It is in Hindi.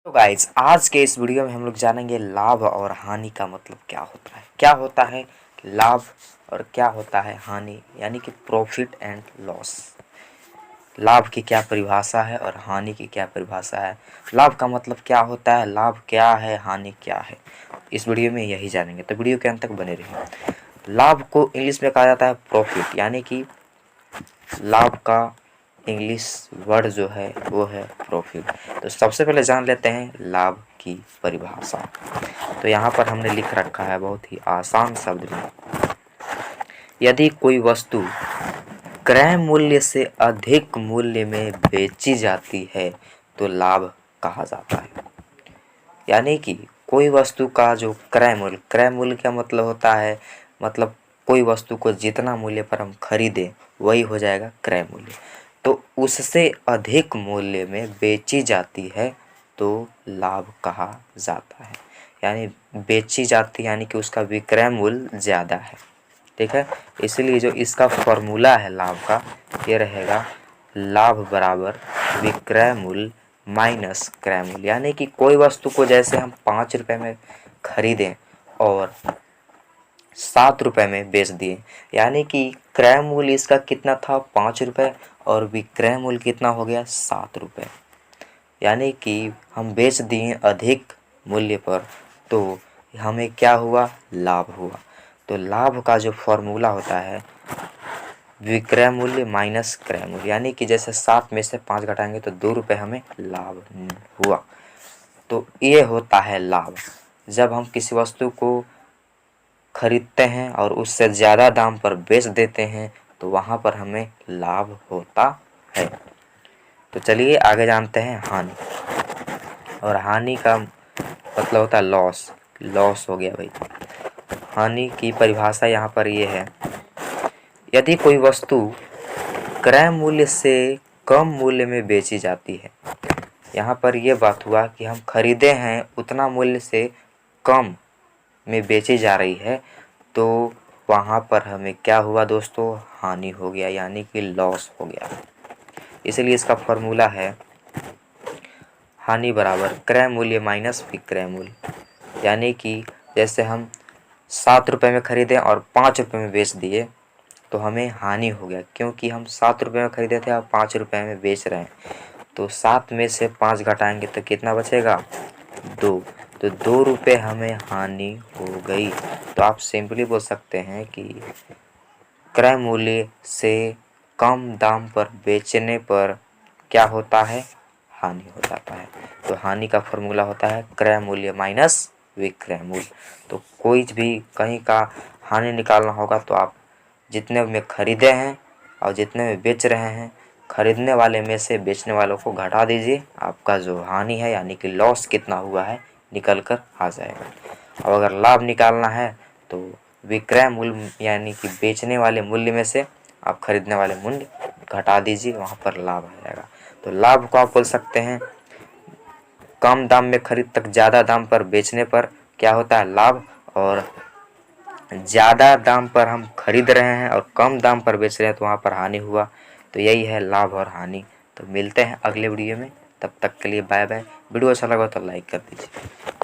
तो गाइज आज के इस वीडियो में हम लोग जानेंगे लाभ और हानि का मतलब क्या होता है लाभ और क्या होता है हानि, यानी कि प्रॉफिट एंड लॉस। लाभ की क्या परिभाषा है और हानि की क्या परिभाषा है, लाभ का मतलब क्या होता है, लाभ क्या है, हानि क्या है, इस वीडियो में यही जानेंगे। तो वीडियो के अंत तक बने रहिए। लाभ को इंग्लिश में कहा जाता है प्रॉफिट, यानी कि लाभ का इंग्लिश वर्ड जो है वो है प्रॉफिट। तो सबसे पहले जान लेते हैं लाभ की परिभाषा। तो यहाँ पर हमने लिख रखा है बहुत ही आसान शब्द में, यदि कोई वस्तु क्रय मूल्य से अधिक मूल्य में बेची जाती है तो लाभ कहा जाता है। यानी कि कोई वस्तु का जो क्रय मूल्य का मतलब होता है, मतलब कोई वस्तु को जितना मूल्य पर हम खरीदें वही हो जाएगा क्रय मूल्य। तो उससे अधिक मूल्य में बेची जाती है तो लाभ कहा जाता है। यानी बेची जाती यानी कि उसका विक्रय मूल्य ज़्यादा है, ठीक है। इसलिए जो इसका फॉर्मूला है लाभ का, ये रहेगा लाभ बराबर विक्रय मूल्य माइनस क्रय मूल्य। यानी कि कोई वस्तु को जैसे हम 5 रुपये में खरीदें और 7 रुपये में बेच दिए, यानी कि क्रय मूल्य इसका कितना था 5 रुपये और विक्रय मूल्य कितना हो गया 7 रुपये। यानी कि हम बेच दिए अधिक मूल्य पर, तो हमें क्या हुआ, लाभ हुआ। तो लाभ का जो फॉर्मूला होता है विक्रय मूल्य माइनस क्रय मूल्य, यानी कि जैसे 7 में से 5 घटाएंगे तो 2 रुपये हमें लाभ हुआ। तो ये होता है लाभ। जब हम किसी वस्तु को खरीदते हैं और उससे ज़्यादा दाम पर बेच देते हैं तो वहाँ पर हमें लाभ होता है। तो चलिए आगे जानते हैं हानि। और हानि का मतलब होता है लॉस हो गया भाई। हानि की परिभाषा यहाँ पर ये है, यदि कोई वस्तु क्रय मूल्य से कम मूल्य में बेची जाती है। यहाँ पर यह बात हुआ कि हम खरीदे हैं उतना मूल्य से कम में बेची जा रही है, तो वहाँ पर हमें क्या हुआ दोस्तों, हानि हो गया, यानी कि लॉस हो गया। इसलिए इसका फॉर्मूला है हानि बराबर क्रय मूल्य माइनस विक्रय मूल्य। यानी कि जैसे हम 7 रुपये में खरीदे और 5 रुपये में बेच दिए तो हमें हानि हो गया, क्योंकि हम 7 रुपये में खरीदे थे और 5 रुपये में बेच रहे हैं। तो 7 में से 5 घटाएंगे तो कितना बचेगा 2, तो 2 रुपये हमें हानि हो गई। तो आप सिंपली बोल सकते हैं कि क्रय मूल्य से कम दाम पर बेचने पर क्या होता है, हानि हो जाता है। तो हानि का फॉर्मूला होता है क्रय मूल्य माइनस विक्रय मूल्य। तो कोई भी कहीं का हानि निकालना होगा तो आप जितने में खरीदे हैं और जितने में बेच रहे हैं, खरीदने वाले में से बेचने वालों को घटा दीजिए, आपका जो हानि है यानी कि लॉस कितना हुआ है निकल कर आ जाएगा। और अगर लाभ निकालना है तो विक्रय मूल्य यानी कि बेचने वाले मूल्य में से आप खरीदने वाले मूल्य घटा दीजिए, वहाँ पर लाभ आ जाएगा। तो लाभ को आप बोल सकते हैं कम दाम में खरीद तक ज़्यादा दाम पर बेचने पर क्या होता है लाभ, और ज़्यादा दाम पर हम खरीद रहे हैं और कम दाम पर बेच रहे हैं तो वहाँ पर हानि हुआ। तो यही है लाभ और हानि। तो मिलते हैं अगले वीडियो में, तब तक के लिए बाय बाय। वीडियो अच्छा लगा तो लाइक कर दीजिए।